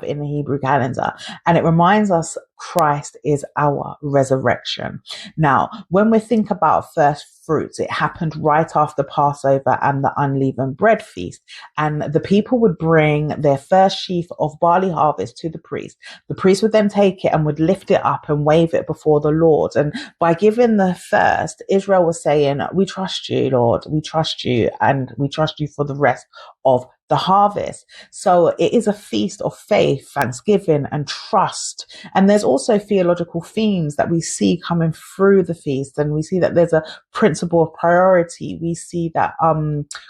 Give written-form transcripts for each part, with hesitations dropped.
in the Hebrew calendar, and it reminds us Christ is our resurrection. Now, when we think about first fruits, it happened right after Passover and the unleavened bread feast, and the people would bring their first sheaf of barley harvest to the priest. The priest would then take it and would lift it up and wave it before the Lord. And by giving the first, Israel was saying, we trust you, Lord, we trust you, and we trust you for the rest of the harvest. So it is a feast of faith, thanksgiving, and trust. And there's also theological themes that we see coming through the feast. And we see that there's a principle of priority. We see that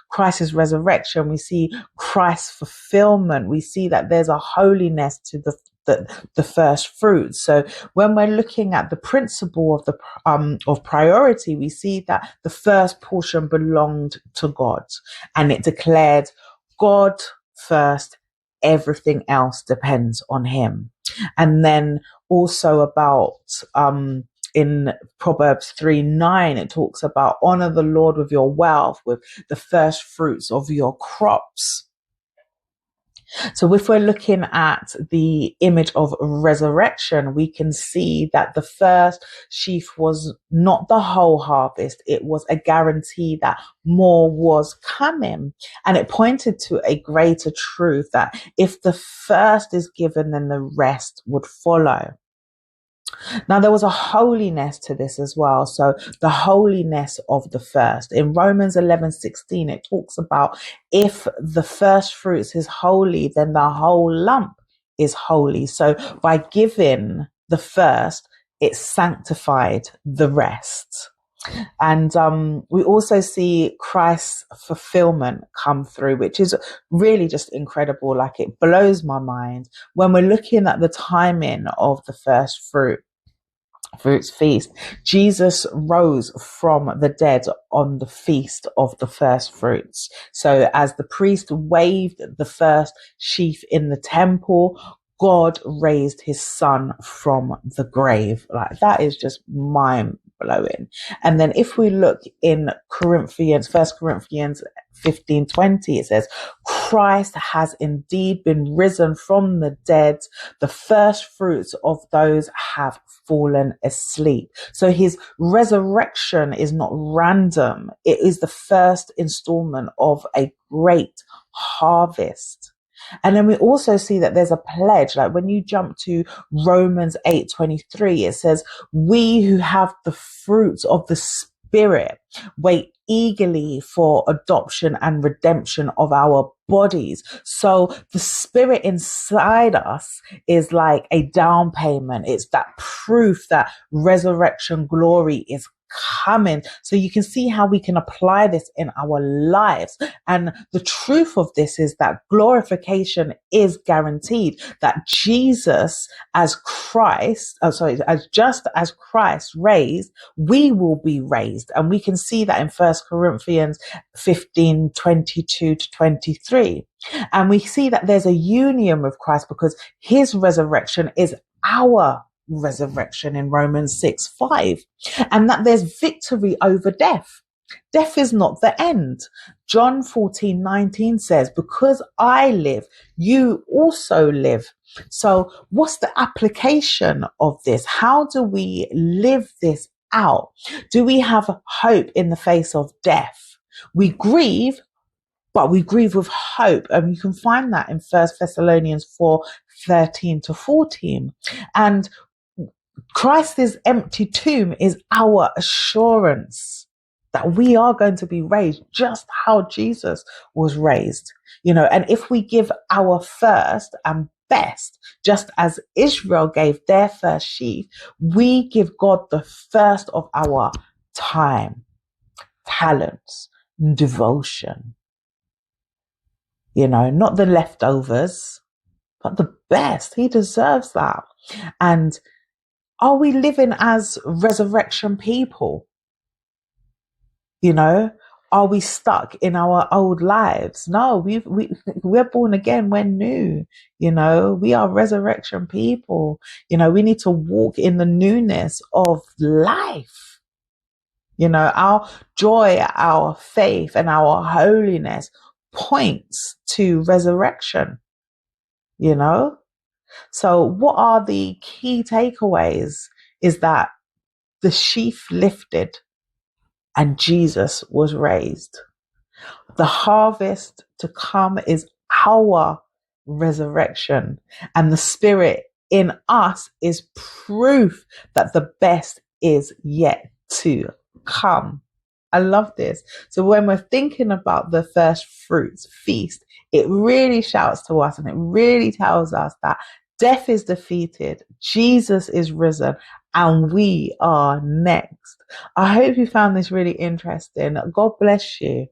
Christ's resurrection. We see Christ's fulfillment. We see that there's a holiness to the first fruits. So when we're looking at the principle of priority, we see that the first portion belonged to God, and it declared God first, everything else depends on him. And then also about in Proverbs 3:9, it talks about honor the Lord with your wealth, with the first fruits of your crops. So if we're looking at the image of resurrection, we can see that the first sheaf was not the whole harvest. It was a guarantee that more was coming. And it pointed to a greater truth that if the first is given, then the rest would follow. Now, there was a holiness to this as well. So the holiness of the first. In Romans 11:16, it talks about if the first fruits is holy, then the whole lump is holy. So by giving the first, it sanctified the rest. And we also see Christ's fulfillment come through, which is really just incredible. Like, it blows my mind when we're looking at the timing of the first fruits feast. Jesus rose from the dead on the feast of the first fruits. So as the priest waved the first sheaf in the temple, God raised his son from the grave. Like, that is just mind blowing. And then if we look in First Corinthians 15:20, it says, Christ has indeed been risen from the dead, the first fruits of those have fallen asleep. So his resurrection is not random. It is the first installment of a great harvest. And then we also see that there's a pledge. Like when you jump to Romans 8:23, it says, we who have the fruits of the Spirit wait eagerly for adoption and redemption of our bodies. So the Spirit inside us is like a down payment. It's that proof that resurrection glory is coming. So you can see how we can apply this in our lives. And the truth of this is that glorification is guaranteed, that Jesus as just as Christ raised, we will be raised. And we can see that in 1 Corinthians 15:22-23. And we see that there's a union with Christ because his resurrection is our resurrection in Romans 6:5, and that there's victory over death. Death is not the end. John 14:19 says, because I live, you also live. So what's the application of this? How do we live this out? Do we have hope in the face of death? We grieve, but we grieve with hope. And you can find that in 1 Thessalonians 4:13-14. And Christ's empty tomb is our assurance that we are going to be raised just how Jesus was raised, and if we give our first and best, just as Israel gave their first sheaf, we give God the first of our time, talents, and devotion, not the leftovers, but the best. He deserves that. And are we living as resurrection people? Are we stuck in our old lives? No, we're born again. We're new. We are resurrection people. We need to walk in the newness of life. Our joy, our faith, and our holiness points to resurrection. So what are the key takeaways? Is that the sheaf lifted and Jesus was raised. The harvest to come is our resurrection, and the Spirit in us is proof that the best is yet to come. I love this. So when we're thinking about the first fruits feast, it really shouts to us and it really tells us that death is defeated, Jesus is risen, and we are next. I hope you found this really interesting. God bless you.